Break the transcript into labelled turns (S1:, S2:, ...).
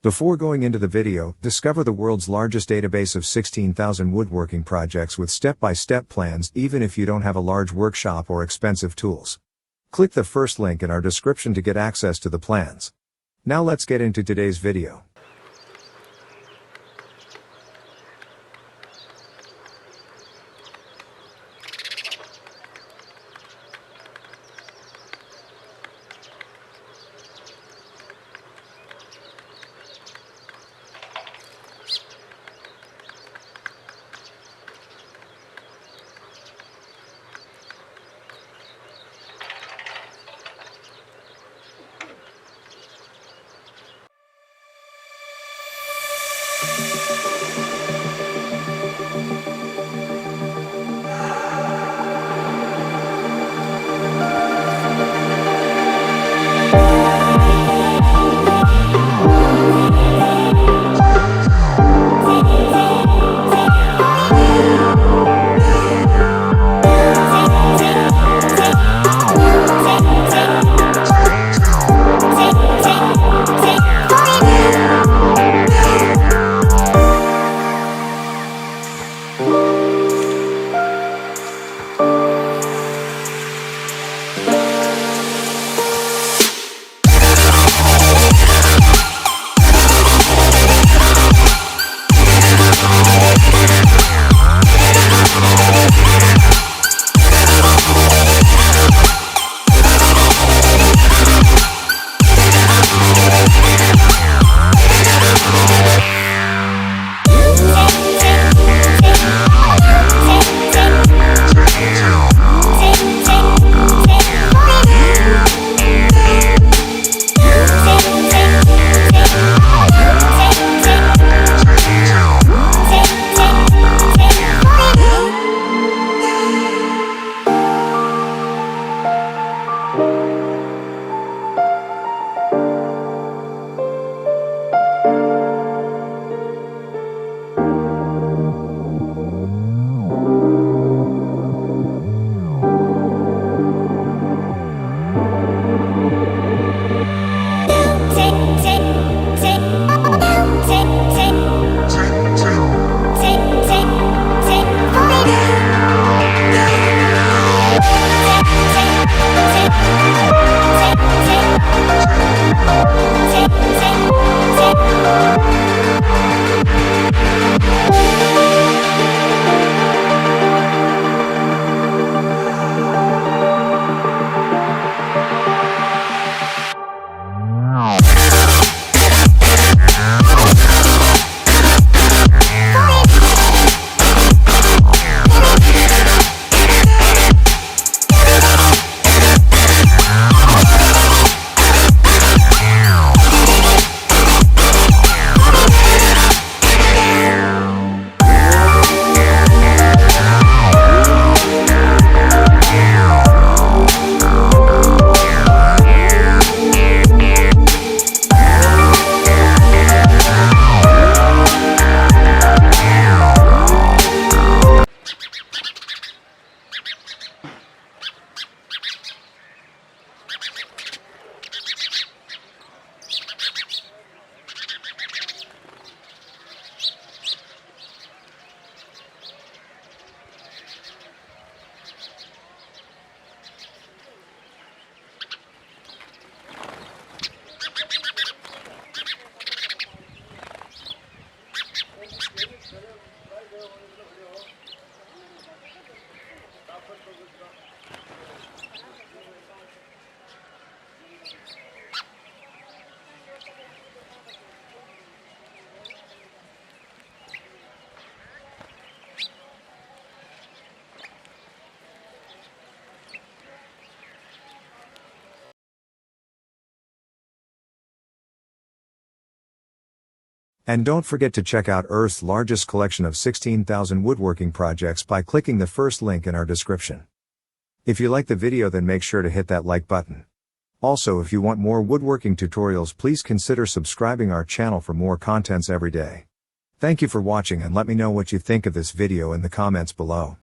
S1: Before going into the video, discover the world's largest database of 16,000 woodworking projects with step-by-step plans even if you don't have a large workshop or expensive tools. Click the first link in our description to get access to the plans. Now let's get into today's video. And don't forget to check out Earth's largest collection of 16,000 woodworking projects by clicking the first link in our description. If you like the video, then make sure to hit that like button. Also, if you want more woodworking tutorials, please consider subscribing our channel for more contents every day. Thank you for watching, and let me know what you think of this video in the comments below.